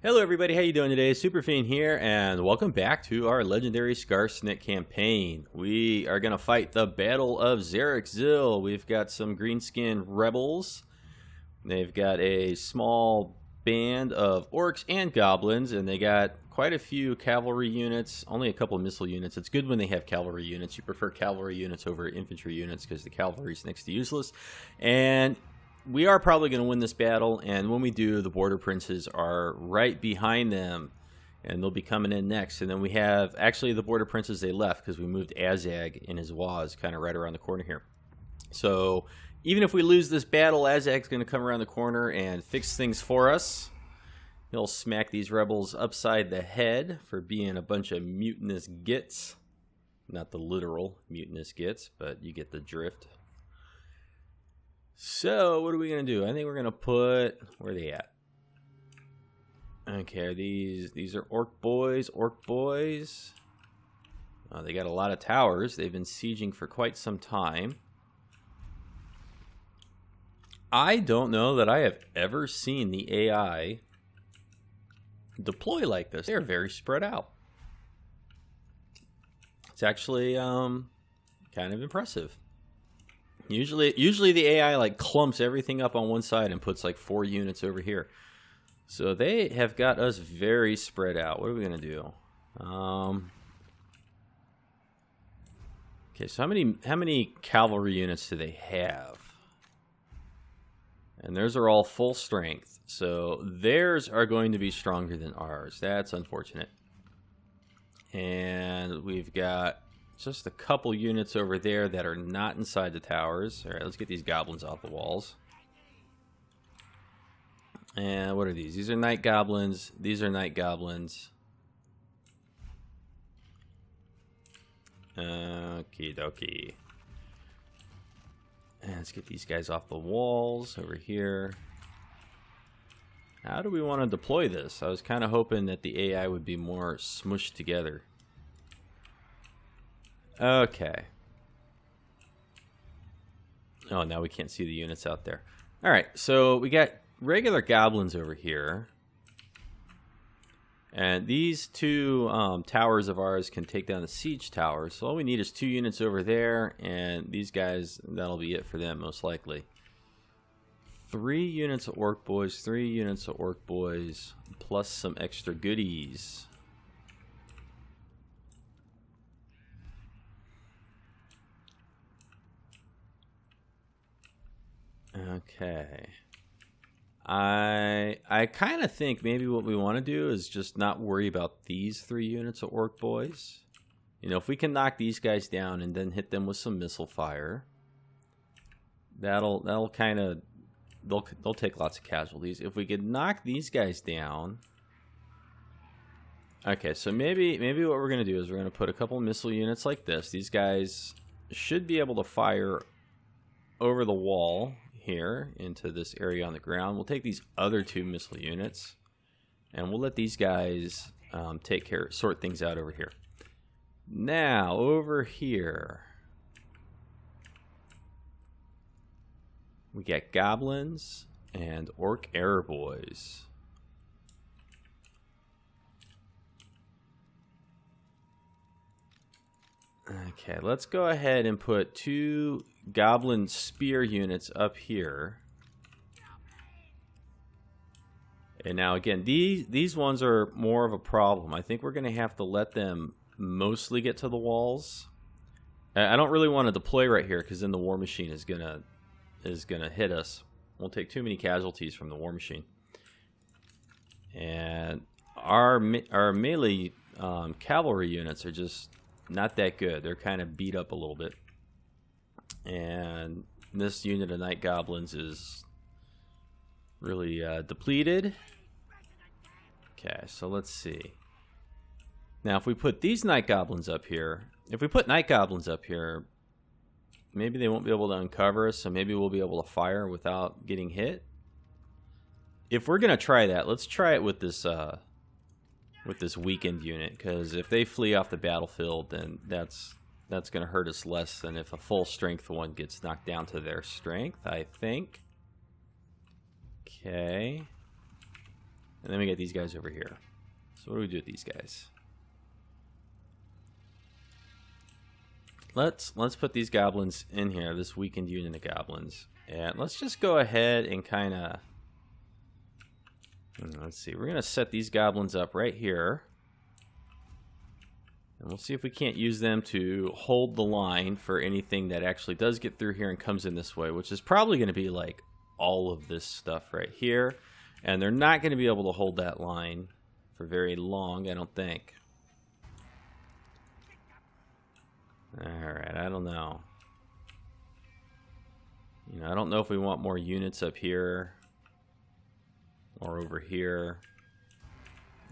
Hello everybody, how you doing today? Superfiend here, and welcome back to our legendary Skarsnik campaign. We are going to fight the Battle of Zil. We've got some greenskin rebels. They've got a small band of orcs and goblins, and they got quite a few cavalry units, only a couple of missile units. It's good when they have cavalry units. You prefer cavalry units over infantry units because the cavalry is next to useless. And we are probably going to win this battle, and when we do, the border princes are right behind them, and they'll be coming in next. And then we have, actually, the border princes, they left because we moved Azag and his Waz kind of right around the corner here. So even if we lose this battle, Azag's going to come around the corner and fix things for us. He'll smack these rebels upside the head for being a bunch of mutinous gits. Not the literal mutinous gits, but you get the drift. So, what are we going to do? I think we're going to put... Where are they at? Okay, these are orc boys. Oh, they got a lot of towers. They've been sieging for quite some time. I don't know that I have ever seen the AI deploy like this. They're very spread out. It's actually kind of impressive. Usually the AI like clumps everything up on one side and puts like 4 units over here. So they have got us very spread out. What are we gonna do? Okay, so how many cavalry units do they have? And theirs are all full strength. So theirs are going to be stronger than ours. That's unfortunate. And we've got just a couple units over there that are not inside the towers. All right, let's get these goblins off the walls. And what are these? These are night goblins. These are night goblins. Okie dokie. And let's get these guys off the walls over here. How do we want to deploy this? I was kind of hoping that the AI would be more smushed together. Okay. Oh, now we can't see the units out there. Alright, so we got regular goblins over here. And these 2 towers of ours can take down the siege towers. So all we need is 2 units over there, and these guys, that'll be it for them, most likely. 3 units of orc boys, 3 units of orc boys, plus some extra goodies. Okay. I kind of think maybe what we want to do is just not worry about these 3 units of orc boys. You know, if we can knock these guys down and then hit them with some missile fire, that'll kind of they'll take lots of casualties. If we could knock these guys down. Okay, so maybe what we're going to do is we're going to put a couple missile units like this. These guys should be able to fire over the wall here into this area on the ground. We'll take these other 2 missile units and we'll let these guys sort things out over here. Now over here we got goblins and orc air boys. Okay, let's go ahead and put 2 goblin spear units up here. And now again, these ones are more of a problem. I think we're going to have to let them mostly get to the walls. I don't really want to deploy right here because then the war machine is gonna hit us. Won't take too many casualties from the war machine. And our melee cavalry units are just not that good. They're kind of beat up a little bit. And this unit of night goblins is really depleted. Okay, so let's see. Now if we put these night goblins up here, maybe they won't be able to uncover us, so maybe we'll be able to fire without getting hit. If we're gonna try that, let's try it with this weakened unit, because if they flee off the battlefield, then that's going to hurt us less than if a full strength one gets knocked down to their strength, I think. Okay. And then we get these guys over here. So what do we do with these guys? Let's put these goblins in here, this weakened unit of goblins. And let's just go ahead and kind of... Let's see, we're going to set these goblins up right here. And we'll see if we can't use them to hold the line for anything that actually does get through here and comes in this way, which is probably going to be like all of this stuff right here. And they're not going to be able to hold that line for very long, I don't think. Alright, I don't know. You know, I don't know if we want more units up here or over here.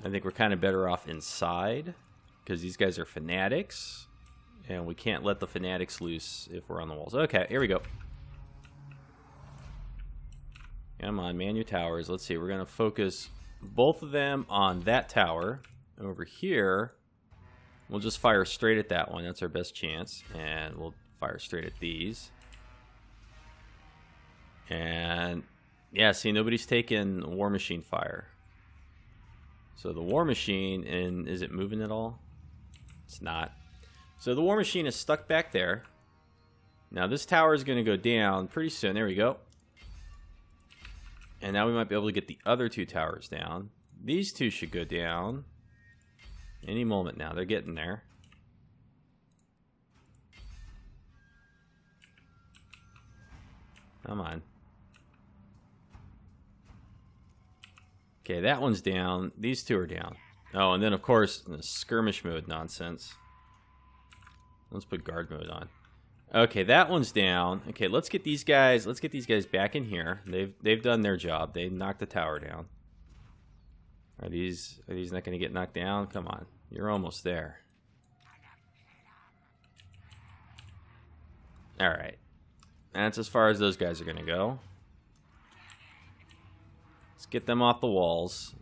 I think we're kind of better off inside because these guys are fanatics and we can't let the fanatics loose if we're on the walls. Okay, here we go. Come on, man your towers. Let's see, we're going to focus both of them on that tower. Over here, we'll just fire straight at that one. That's our best chance. And we'll fire straight at these. And yeah, see, nobody's taken War Machine fire. So the War Machine, and is it moving at all? It's not. So the War Machine is stuck back there. Now this tower is going to go down pretty soon. There we go. And now we might be able to get the other two towers down. These two should go down any moment now. They're getting there. Come on. Okay, that one's down. These two are down. Oh, and then of course the skirmish mode nonsense. Let's put guard mode on. Okay, that one's down. Okay, let's get these guys. Let's get these guys back in here. They've done their job. They knocked the tower down. Are these not going to get knocked down? Come on, you're almost there. All right, that's as far as those guys are going to go. Let's get them off the walls.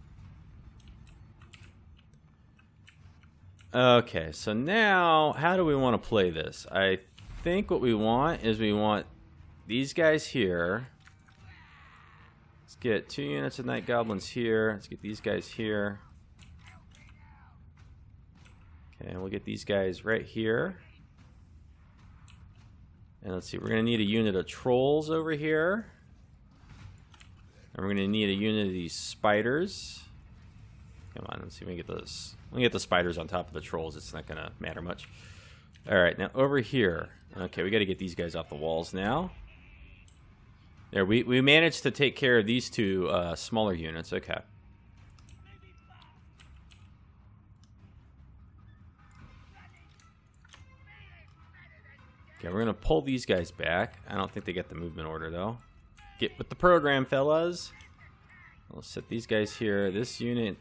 Okay, so now how do we want to play this? I think what we want is we want these guys here. Let's get 2 units of night goblins here. Let's get these guys here. Okay, and we'll get these guys right here. And let's see, we're going to need a unit of trolls over here. And we're going to need a unit of these spiders. Come on, let's see if we can get those. We can get the spiders on top of the trolls. It's not going to matter much. All right, now over here. Okay, we got to get these guys off the walls now. There, we managed to take care of these two smaller units. Okay. Okay, we're going to pull these guys back. I don't think they get the movement order, though. Get with the program, fellas. We'll set these guys here. This unit,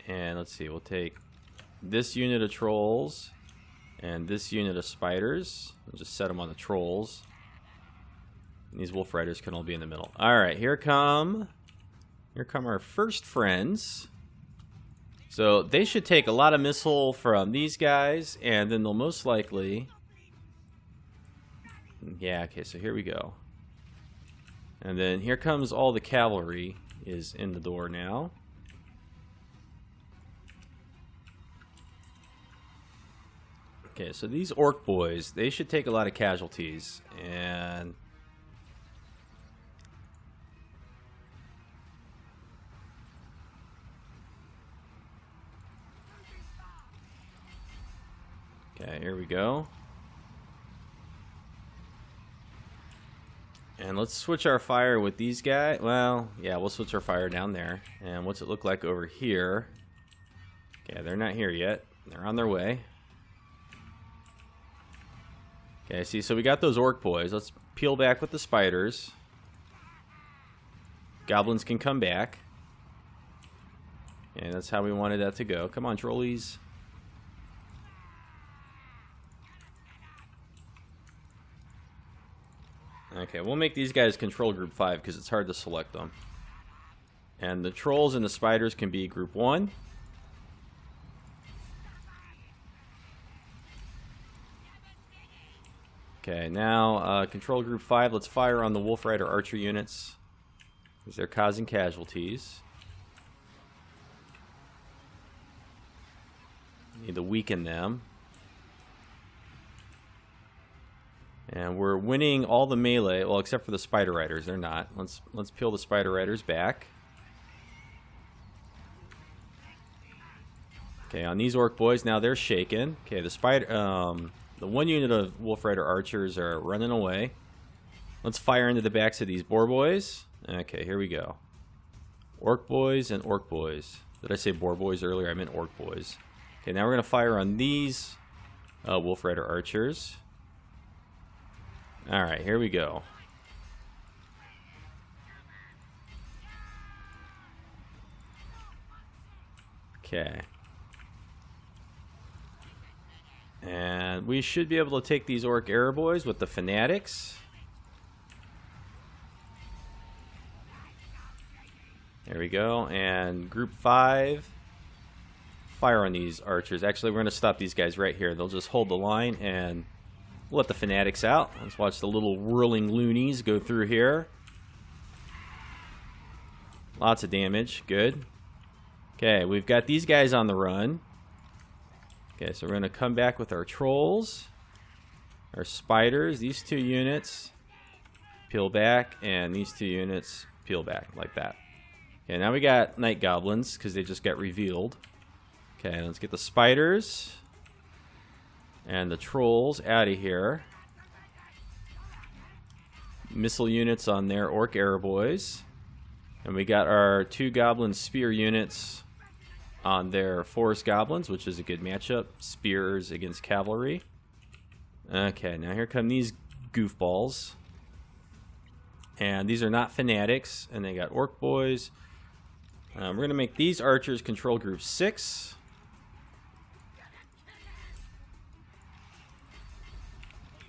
and let's see, we'll take this unit of trolls and this unit of spiders. We'll just set them on the trolls. And these wolf riders can all be in the middle. All right, here come our first friends. So they should take a lot of missile from these guys, and then they'll most likely... Yeah, okay, so here we go. And then here comes all the cavalry is in the door now. Okay, so these orc boys, they should take a lot of casualties. And... okay, here we go. And let's switch our fire with these guys. Well, yeah, we'll switch our fire down there. And what's it look like over here? Okay, they're not here yet. They're on their way. Okay, see, so we got those orc boys. Let's peel back with the spiders. Goblins can come back. And that's how we wanted that to go. Come on, trolleys. Okay, we'll make these guys control group 5 because it's hard to select them. And the trolls and the spiders can be group 1. Okay, now control group 5. Let's fire on the Wolf Rider archer units because they're causing casualties. Need to weaken them. And we're winning all the melee, well, except for the spider riders. They're not. Let's peel the spider riders back. Okay, on these orc boys, now they're shaken. Okay, the one unit of wolf rider archers are running away. Let's fire into the backs of these boar boys. Okay, here we go. Orc boys and orc boys. Did I say boar boys earlier? I meant orc boys. Okay, now we're gonna fire on these wolf rider archers. All right, here we go. Okay. And we should be able to take these orc arrow boys with the fanatics. There we go. And group 5, fire on these archers. Actually, we're going to stop these guys right here. They'll just hold the line and we'll let the fanatics out. Let's watch the little whirling loonies go through here. Lots of damage. Good. Okay, we've got these guys on the run. Okay, so we're going to come back with our trolls, our spiders, these 2 units, peel back, and these 2 units peel back, like that. Okay, now we got night goblins, because they just got revealed. Okay, let's get the spiders and the trolls out of here. Missile units on their orc arrow boys. And we got our 2 goblin spear units on their forest goblins, which is a good matchup. Spears against cavalry. Okay, now here come these goofballs. And these are not fanatics, and they got orc boys. We're going to make these archers control group 6.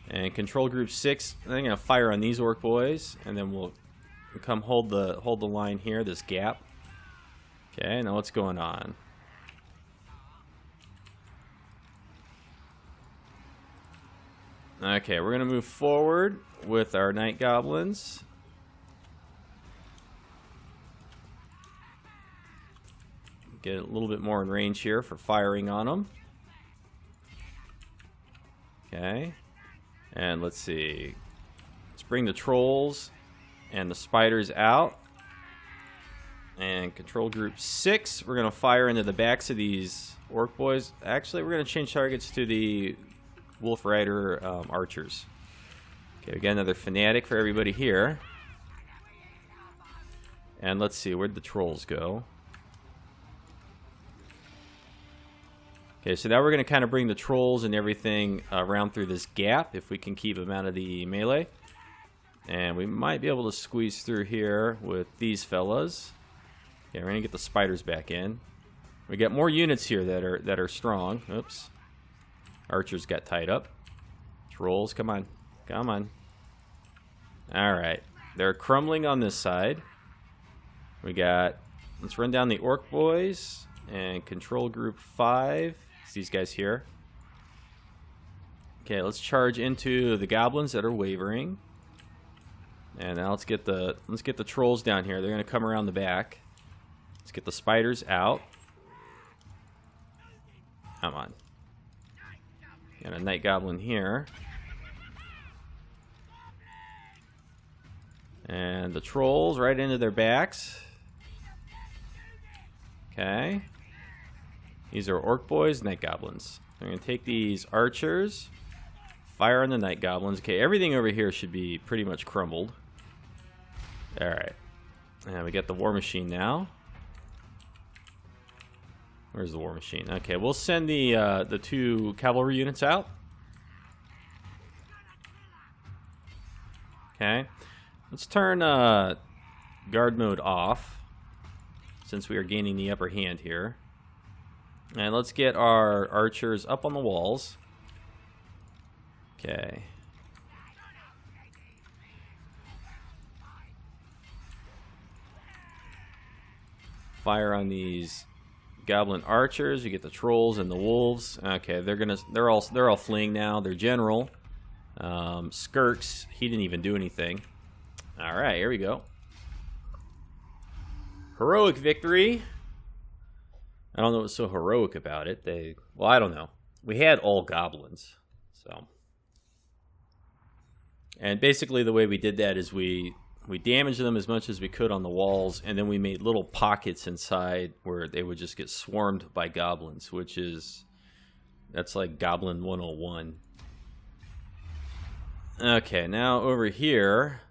And control group 6, I'm going to fire on these orc boys, and then we'll come hold the line here, this gap. Okay, now what's going on? Okay, we're going to move forward with our night goblins. Get a little bit more in range here for firing on them. Okay, and let's see. Let's bring the trolls and the spiders out. And control group 6, we're going to fire into the backs of these orc boys. Actually, we're going to change targets to the wolf rider archers. Okay, we got another fanatic for everybody here. And let's see, where'd the trolls go? Okay, so now we're going to kind of bring the trolls and everything around through this gap, if we can keep them out of the melee. And we might be able to squeeze through here with these fellas. Yeah, we're gonna get the spiders back in. We got more units here that are strong. Oops. Archers got tied up. Trolls, come on. Come on. Alright. They're crumbling on this side. We got, let's run down the orc boys and control group 5. It's these guys here. Okay, let's charge into the goblins that are wavering. And now let's get the trolls down here. They're gonna come around the back. Let's get the spiders out. Come on. Got a night goblin here. And the trolls right into their backs. Okay. These are orc boys, night goblins. I'm going to take these archers, fire on the night goblins. Okay, everything over here should be pretty much crumbled. Alright. And we got the war machine now. Where's the war machine? Okay, we'll send the 2 cavalry units out. Okay. Let's turn guard mode off, since we are gaining the upper hand here. And let's get our archers up on the walls. Okay. Fire on these goblin archers. You get the trolls and the wolves. Okay, they're all fleeing now. Their general, Skirks, he didn't even do anything. All right, here we go. Heroic victory. I don't know what's so heroic about it. Well, I don't know. We had all goblins, so. And basically the way we did that is we damaged them as much as we could on the walls, and then we made little pockets inside where they would just get swarmed by goblins, that's like Goblin 101. Okay, now over here.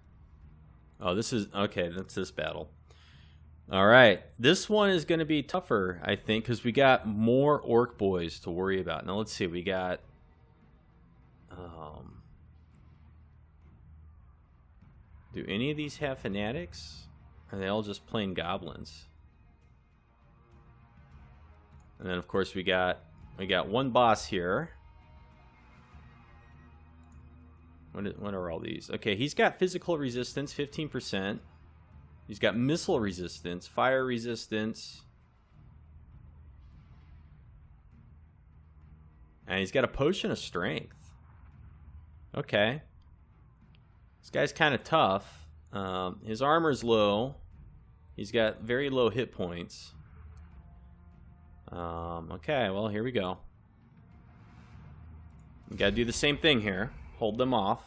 Oh, that's this battle. All right, this one is going to be tougher, I think, because we got more orc boys to worry about. Now, let's see. We got... do any of these have fanatics? Or are they all just plain goblins? And then, of course, we got one boss here. What are all these? Okay, he's got physical resistance, 15%. He's got missile resistance, fire resistance. And he's got a potion of strength. Okay. This guy's kind of tough. His armor's low. He's got very low hit points. Okay, well, here we go. We gotta do the same thing here. Hold them off.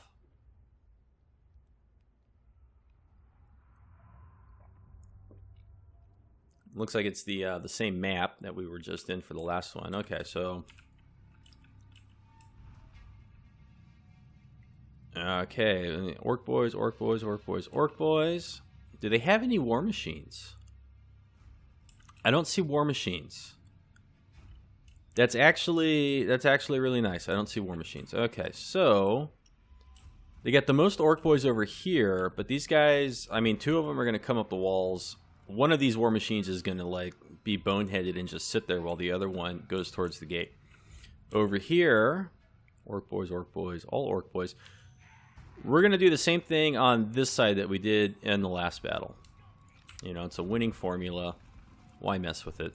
Looks like it's the same map that we were just in for the last one. Okay, so... Okay, orc boys, orc boys, orc boys, orc boys. Do they have any war machines? I don't see war machines. That's actually really nice. I don't see war machines. Okay, so... They got the most orc boys over here, but these guys... I mean, two of them are going to come up the walls. One of these war machines is going to like be boneheaded and just sit there while the other one goes towards the gate. Over here, orc boys, all orc boys. We're going to do the same thing on this side that we did in the last battle. You know, it's a winning formula. Why mess with it?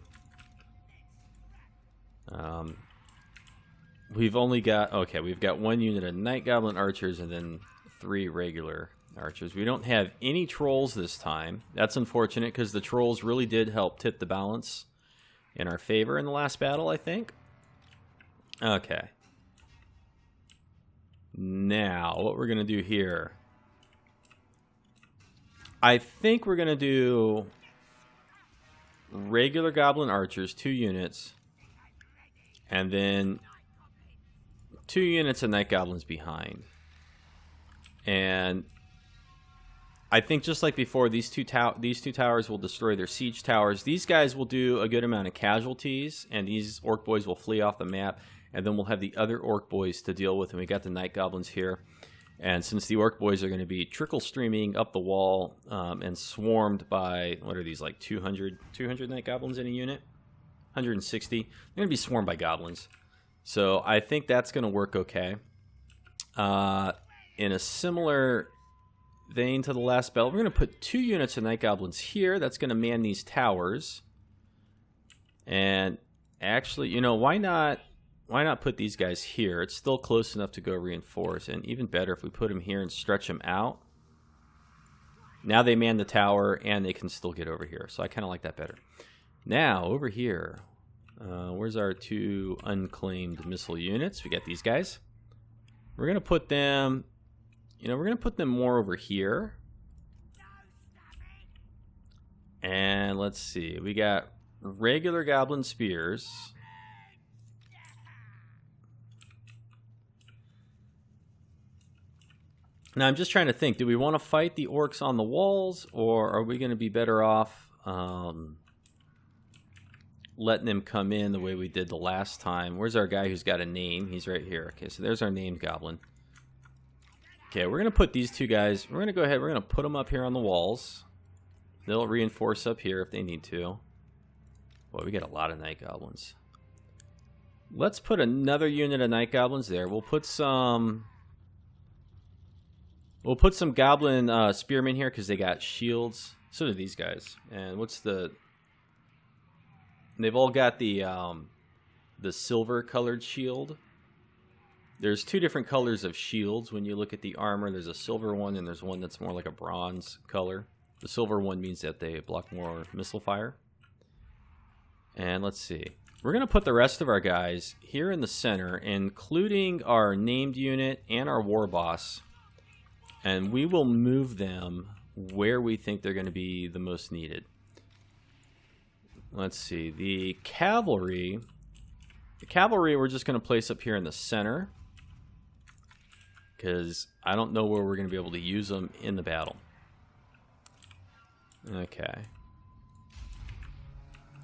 We've only got... Okay, we've got one unit of night goblin archers and then 3 regular archers. We don't have any trolls this time. That's unfortunate because the trolls really did help tip the balance in our favor in the last battle, I think. Okay. Now, what we're going to do here... I think we're going to do regular goblin archers, 2 units, and then 2 units of night goblins behind. And I think just like before, these two towers will destroy their siege towers. These guys will do a good amount of casualties, and these orc boys will flee off the map, and then we'll have the other orc boys to deal with, and we got the night goblins here. And since the orc boys are going to be trickle streaming up the wall and swarmed by, what are these, like 200 night goblins in a unit? 160. They're going to be swarmed by goblins. So I think that's going to work okay. In a similar vein to the last battle, we're going to put 2 units of night goblins here. That's going to man these towers. And actually, you know, why not put these guys here? It's still close enough to go reinforce. And even better if we put them here and stretch them out. Now they man the tower and they can still get over here. So I kind of like that better. Now, over here, where's our 2 unclaimed missile units? We got these guys. We're going to put them, you know, we're going to put them more over here. And let's see, we got regular goblin spears. Now, I'm just trying to think, do we want to fight the orcs on the walls, or are we going to be better off letting them come in the way we did the last time? Where's our guy who's got a name? He's right here. Okay, so there's our named goblin. Okay, we're going to put these 2 guys, we're going to go ahead, we're going to put them up here on the walls. They'll reinforce up here if they need to. Boy, we got a lot of night goblins. Let's put another unit of night goblins there. We'll put some goblin spearmen here because they got shields. So do these guys. And what's the... They've all got the silver colored shield. There's 2 different colors of shields when you look at the armor. There's a silver one and there's one that's more like a bronze color. The silver one means that they block more missile fire. And let's see. We're going to put the rest of our guys here in the center, including our named unit and our war boss. And we will move them where we think they're going to be the most needed. Let's see. The cavalry we're just going to place up here in the center, because I don't know where we're going to be able to use them in the battle. Okay.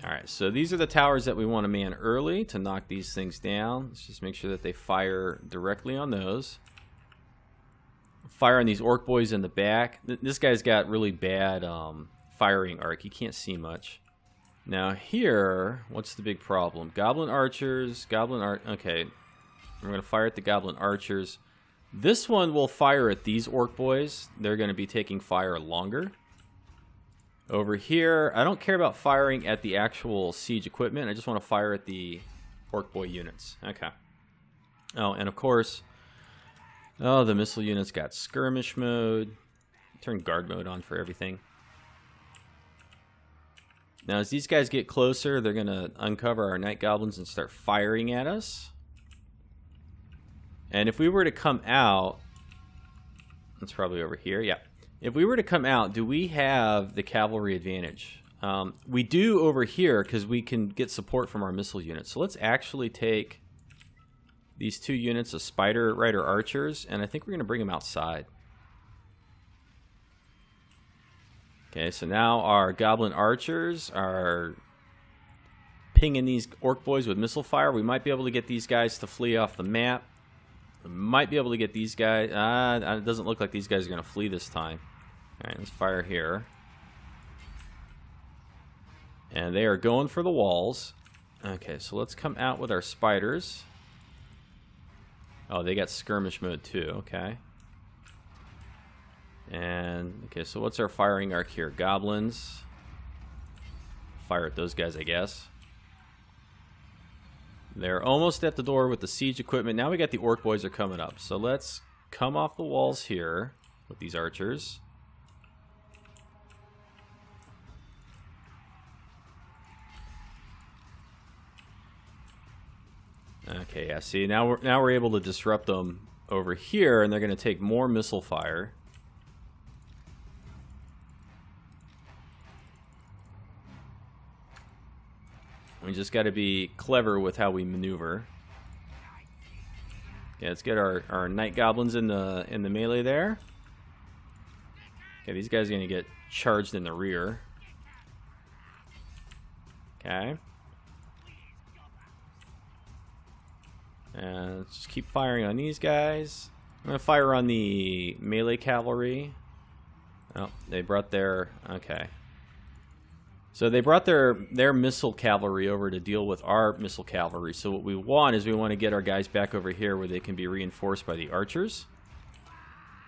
Alright, so these are the towers that we want to man early to knock these things down. Let's just make sure that they fire directly on those. Fire on these orc boys in the back. This guy's got really bad firing arc. He can't see much. Now here, what's the big problem? Goblin archers, okay. We're going to fire at the goblin archers. This one will fire at these orc boys. They're going to be taking fire longer. Over here, I don't care about firing at the actual siege equipment. I just want to fire at the orc boy units. Okay. Oh, and of course, the missile units got skirmish mode. Turn guard mode on for everything. Now, as these guys get closer, they're going to uncover our night goblins and start firing at us. And if we were to come out, that's probably over here. Yeah. If we were to come out, do we have the cavalry advantage? We do over here because we can get support from our missile units. So let's actually take these two units of spider rider archers, and I think we're going to bring them outside. Okay, so now our goblin archers are pinging these orc boys with missile fire. We might be able to get these guys to flee off the map. We might be able to get these guys. It doesn't look like these guys are going to flee this time. Alright, let's fire here. And they are going for the walls. Okay, so let's come out with our spiders. Oh, they got skirmish mode too. Okay. And, okay, so what's our firing arc here? Goblins. Fire at those guys, I guess. They're almost at the door with the siege equipment. Now we got the orc boys are coming up. So let's come off the walls here with these archers. Okay, yeah, see, now we're able to disrupt them over here, and they're going to take more missile fire. We just got to be clever with how we maneuver. Okay, let's get our night goblins in the melee there. Okay, these guys are going to get charged in the rear. Okay. And let's just keep firing on these guys. I'm going to fire on the melee cavalry. Oh, they brought their... Okay. So they brought their missile cavalry over to deal with our missile cavalry. So what we want is we want to get our guys back over here where they can be reinforced by the archers.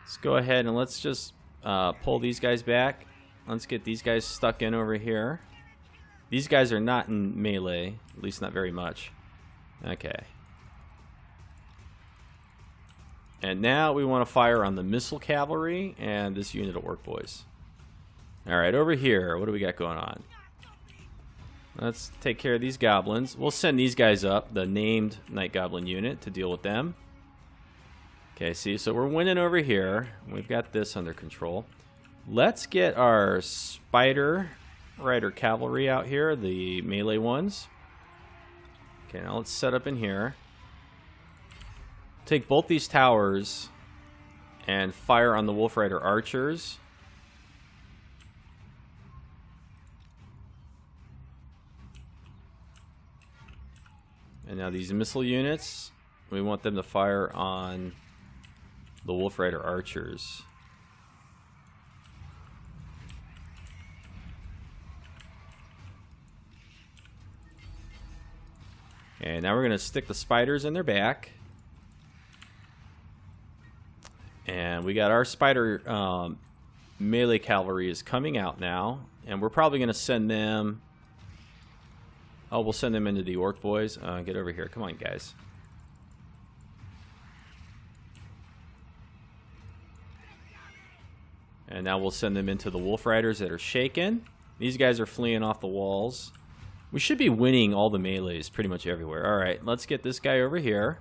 Let's go ahead and let's just pull these guys back. Let's get these guys stuck in over here. These guys are not in melee, at least not very much. Okay. And now we want to fire on the missile cavalry and this unit of orc boys. Alright, over here, what do we got going on? Let's take care of these goblins. We'll send these guys up, the named night goblin unit, to deal with them. Okay, see, so we're winning over here. We've got this under control. Let's get our spider rider cavalry out here, the melee ones. Okay, now let's set up in here. Take both these towers and fire on the Wolf Rider archers. And now these missile units, we want them to fire on the Wolf Rider archers. And now we're going to stick the spiders in their back. And we got our spider melee cavalry is coming out now. And we're probably going to send them... Oh, we'll send them into the orc boys. Get over here. Come on, guys. And now we'll send them into the wolf riders that are shaken. These guys are fleeing off the walls. We should be winning all the melees pretty much everywhere. Alright, let's get this guy over here.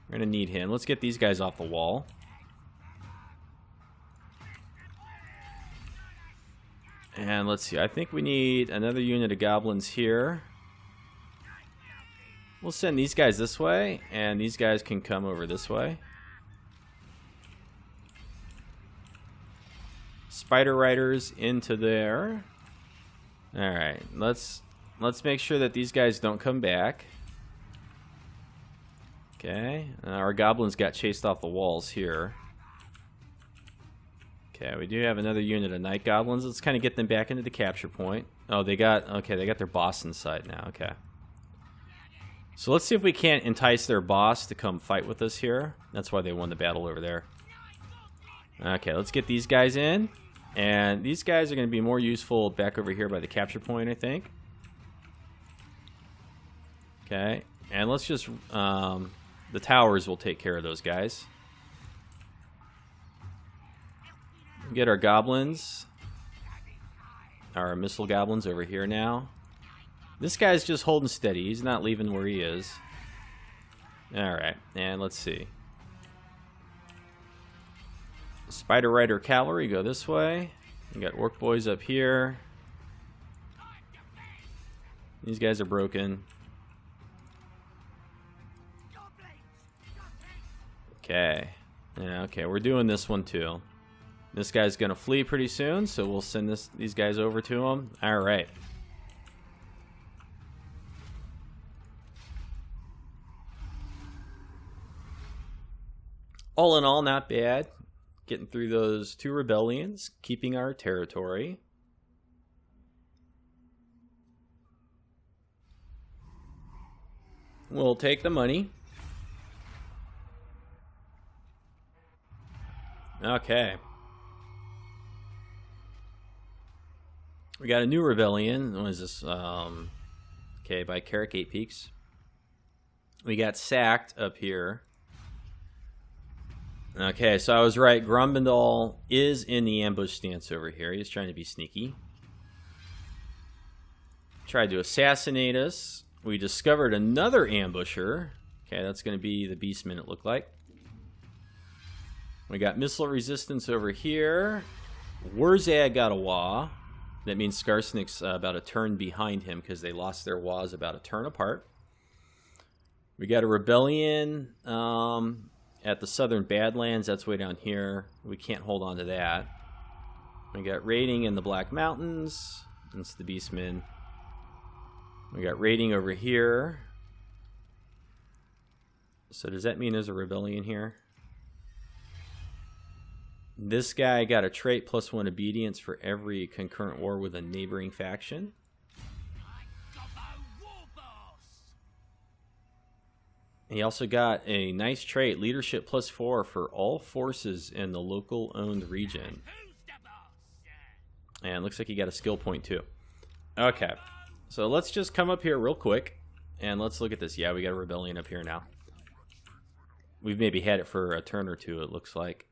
We're going to need him. Let's get these guys off the wall. And let's see. I think we need another unit of goblins here. We'll send these guys this way, and these guys can come over this way. Spider riders into there. Alright, let's make sure that these guys don't come back. Okay, our goblins got chased off the walls here. Okay, we do have another unit of night goblins. Let's kind of get them back into the capture point. Oh, they got their boss inside now. Okay. So let's see if we can't entice their boss to come fight with us here. That's why they won the battle over there. Okay, let's get these guys in. And these guys are going to be more useful back over here by the capture point, I think. Okay, and let's just... the towers will take care of those guys. Get our goblins, our missile goblins over here now. This guy's just holding steady. He's not leaving where he is. Alright, and let's see. Spider Rider Cavalry, go this way. We got Orc Boys up here. These guys are broken. Okay. Yeah, okay, we're doing this one too. This guy's gonna flee pretty soon, so we'll send these guys over to him. Alright. All in all, not bad. Getting through those 2 rebellions, keeping our territory. We'll take the money. Okay. We got a new rebellion. What is this? Okay, by Karak 8 Peaks. We got sacked up here. Okay, so I was right. Grumbendal is in the ambush stance over here. He's trying to be sneaky. Tried to assassinate us. We discovered another ambusher. Okay, that's going to be the Beastman, it looked like. We got missile resistance over here. Wurzag got a Wah. That means Skarsnik's about a turn behind him because they lost their Wahs about a turn apart. We got a rebellion at the Southern Badlands. That's way down here. We can't hold on to that. We got raiding in the Black Mountains. That's the Beastmen. We got raiding over here. So does that mean there's a rebellion here? This guy got a trait +1 obedience for every concurrent war with a neighboring faction. He also got a nice trait, leadership +4 for all forces in the local owned region. And looks like he got a skill point too. Okay, so let's just come up here real quick and let's look at this. Yeah, we got a rebellion up here now. We've maybe had it for a turn or two, it looks like.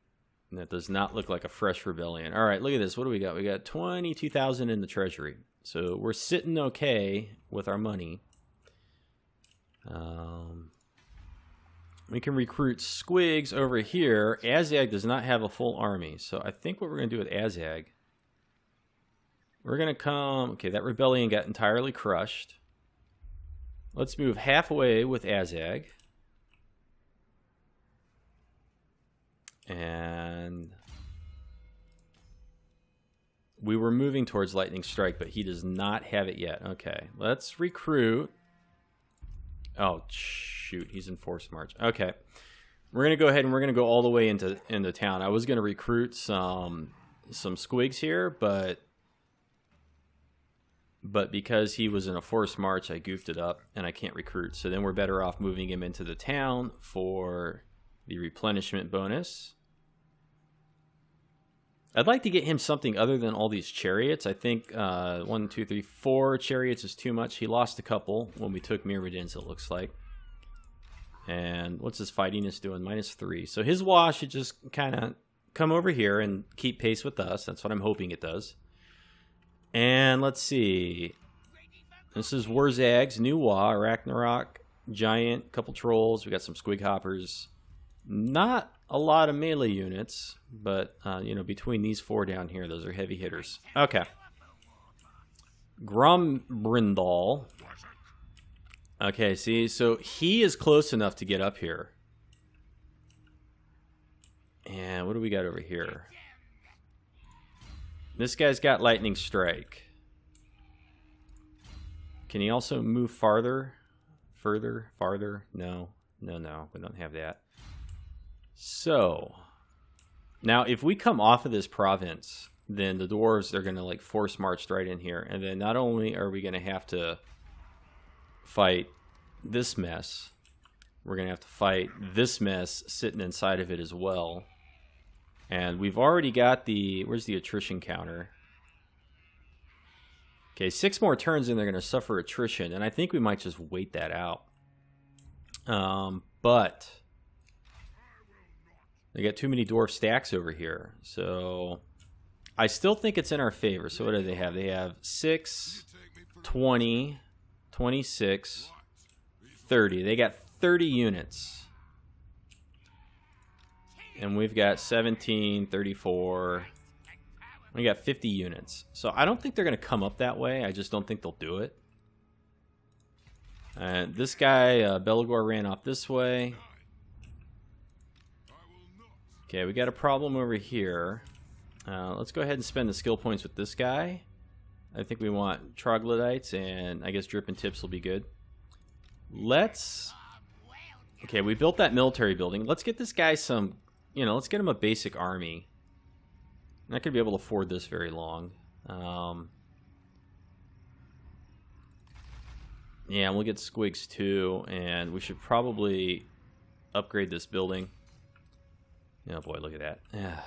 And that does not look like a fresh rebellion. All right, look at this. What do we got? We got 22,000 in the treasury. So we're sitting okay with our money. We can recruit squigs over here. Azag does not have a full army. So I think what we're going to do with Azag, we're going to come... Okay, that rebellion got entirely crushed. Let's move halfway with Azag. And we were moving towards Lightning Strike, but he does not have it yet. Okay, let's recruit. Oh, shoot, he's in forced march. Okay, we're going to go ahead and we're going to go all the way into town. I was going to recruit some squigs here, but because he was in a forced march, I goofed it up, and I can't recruit. So then we're better off moving him into the town for the replenishment bonus. I'd like to get him something other than all these chariots. I think 1, 2, 3, 4 chariots is too much. He lost a couple when we took Myrmidons, it looks like. And what's his fightiness doing? -3. So his Wah should just kind of come over here and keep pace with us. That's what I'm hoping it does. And let's see. This is Wurzag's new Wa, Ragnarok, Giant, couple trolls. We got some squig hoppers. Not a lot of melee units, but, you know, between these four down here, those are heavy hitters. Okay. Grombrindal. Okay, see, so he is close enough to get up here. And what do we got over here? This guy's got lightning strike. Can he also move farther? Further? Farther? No. No, we don't have that. So, now if we come off of this province, then the dwarves are going to like force march right in here. And then not only are we going to have to fight this mess, we're going to have to fight this mess sitting inside of it as well. And we've already got the... Where's the attrition counter? Okay, 6 more turns and they're going to suffer attrition. And I think we might just wait that out. But they got too many dwarf stacks over here. So I still think it's in our favor. So what do they have? They have 6, 20, 26, 30. They got 30 units. And we've got 17, 34. We got 50 units. So I don't think they're going to come up that way. I just don't think they'll do it. This guy, Belagor, ran off this way. Okay, we got a problem over here. Let's go ahead and spend the skill points with this guy. I think we want troglodytes, and I guess drip and tips will be good. Let's... Okay, we built that military building. Let's get this guy some... You know, let's get him a basic army. I'm not going to be able to afford this very long. Yeah, we'll get squigs too, and we should probably upgrade this building. Oh boy, look at that. Yeah.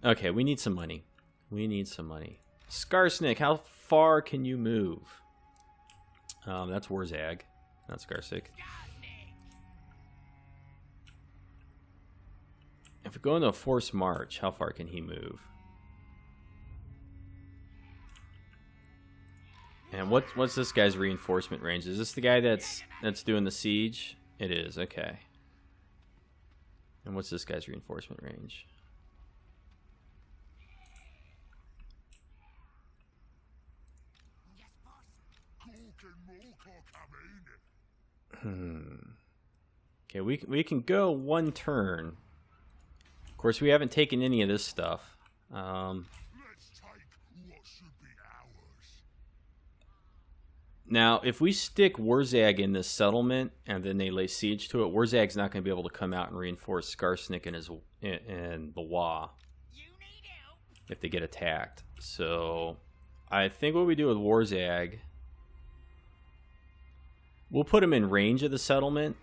Okay, we need some money. We need some money. Skarsnik, how far can you move? That's Wurzag, not Skarsnik. If we go into a forced march, how far can he move? And what's this guy's reinforcement range? Is this the guy that's doing the siege? It is, okay. And what's this guy's reinforcement range? Okay, we can go one turn. Of course, we haven't taken any of this stuff. Now, if we stick Wurzag in this settlement and then they lay siege to it, Wurzag's not going to be able to come out and reinforce Skarsnik and the Wa if they get attacked. So, I think what we do with Wurzag, we'll put him in range of the settlement.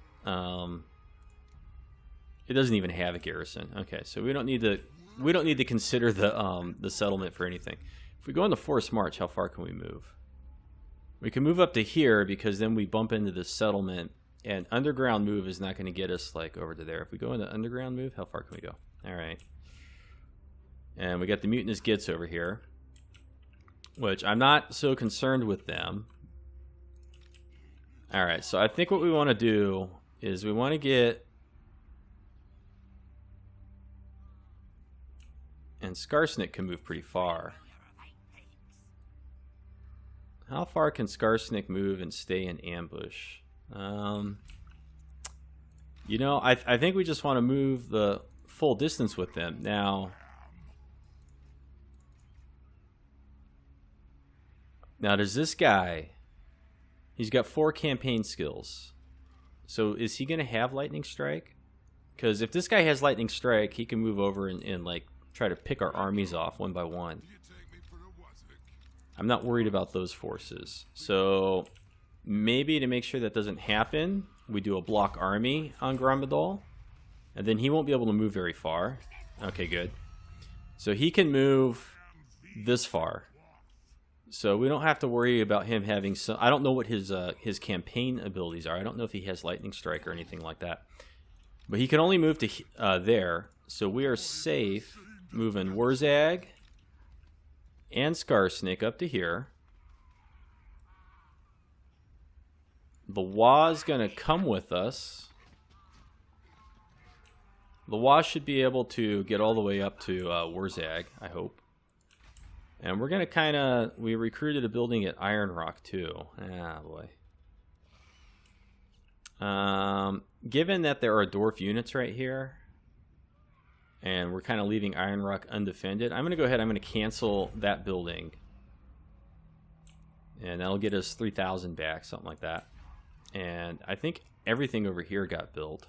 It doesn't even have a garrison. Okay, so we don't need to consider the settlement for anything. If we go on the forced march, how far can we move? We can move up to here because then we bump into the settlement, and underground move is not going to get us like over to there. If we go into underground move, how far can we go? All right. And we got the mutinous gits over here, which I'm not so concerned with them. All right, so I think what we want to do is we want to get... And Skarsnik can move pretty far. How far can Skarsnik move and stay in ambush? You know, I think we just want to move the full distance with them. Now, does this guy... He's got 4 campaign skills. So is he going to have lightning strike? Because if this guy has lightning strike, he can move over and like try to pick our armies off one by one. I'm not worried about those forces. So maybe to make sure that doesn't happen, we do a block army on Grombrindal, and then he won't be able to move very far. Okay, good. So he can move this far. So we don't have to worry about him having some... I don't know what his campaign abilities are. I don't know if he has lightning strike or anything like that. But he can only move to there. So we are safe moving Wurzag and Skarsnik up to here. The WA's gonna come with us. The WA should be able to get all the way up to Warzag, I hope. And we're gonna kind of... We recruited a building at Iron Rock too. Ah, boy. Given that there are dwarf units right here, and we're kind of leaving Iron Rock undefended, I'm gonna go ahead. I'm gonna cancel that building, and that'll get us 3,000 back, something like that. And I think everything over here got built.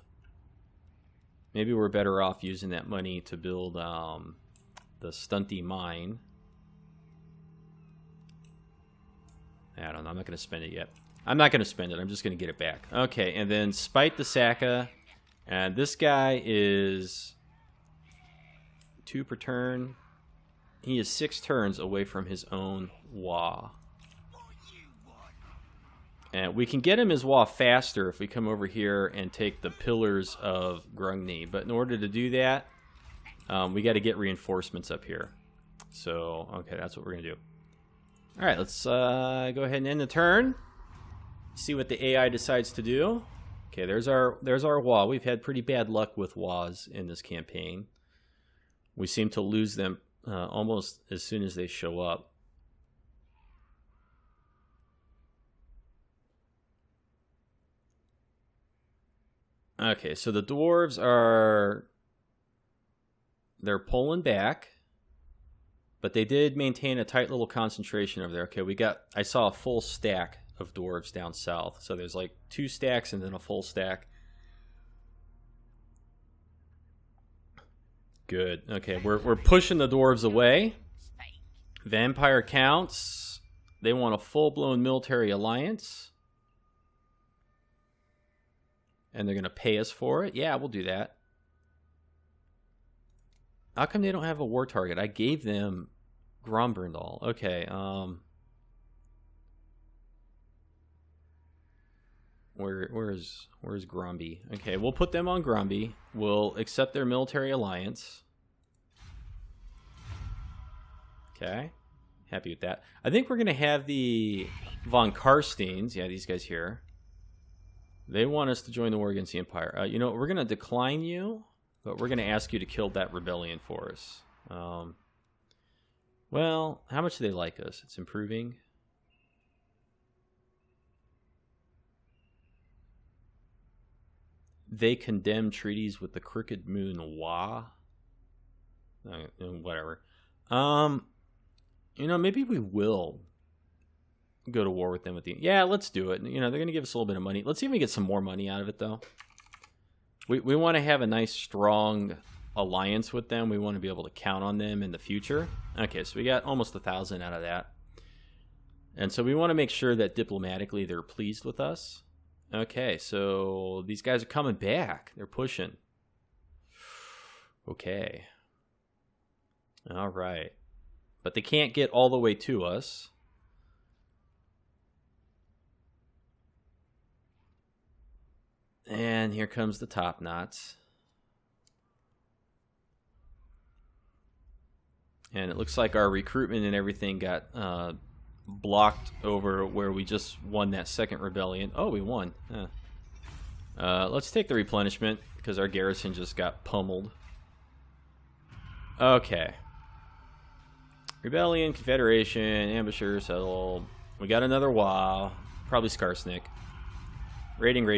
Maybe we're better off using that money to build the stunty mine. I don't know. I'm not going to spend it yet. I'm not going to spend it. I'm just going to get it back. Okay, and then Spite the Saka. And this guy is 2 per turn. He is 6 turns away from his own WA. And we can get him his WA faster if we come over here and take the Pillars of Grungni. But in order to do that, we got to get reinforcements up here. So, okay, that's what we're going to do. All right, let's go ahead and end the turn. See what the AI decides to do. Okay, there's our WA. We've had pretty bad luck with WAs in this campaign. We seem to lose them almost as soon as they show up. Okay, so the dwarves are... They're pulling back. But they did maintain a tight little concentration over there. Okay, I saw a full stack of dwarves down south. So there's like 2 stacks and then a full stack. Good. Okay, we're pushing the dwarves away. Vampire counts. They want a full-blown military alliance. And they're going to pay us for it? Yeah, we'll do that. How come they don't have a war target? I gave them Gromberndal. Okay, where's Gromby? Okay, we'll put them on Gromby. We'll accept their military alliance. Okay, happy with that. I think we're going to have the von Karsteins. Yeah, these guys here. They want us to join the war against the Empire. You know, we're going to decline you, but we're going to ask you to kill that rebellion for us. Well, how much do they like us? It's improving. They condemn treaties with the Crooked Moon Wa. Whatever. You know, maybe we will go to war with them at the... Yeah, let's do it. You know, they're going to give us a little bit of money. Let's see if we get some more money out of it, though. We want to have a nice, strong alliance with them. We want to be able to count on them in the future. Okay, so we got almost 1,000 out of that. And so we want to make sure that diplomatically they're pleased with us. Okay, so these guys are coming back. They're pushing. Okay. All right. But they can't get all the way to us. And here comes the top knots. And it looks like our recruitment and everything got blocked over where we just won that second rebellion. Oh, we won. Let's take the replenishment because our garrison just got pummeled. Okay. Rebellion, Confederation, Ambusher, Settle. We got another WoW. Probably Skarsnik. Rating.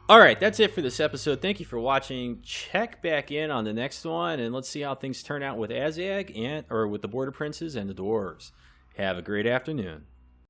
All right, that's it for this episode. Thank you for watching. Check back in on the next one, and let's see how things turn out with Azag or with the Border Princes and the Dwarves. Have a great afternoon.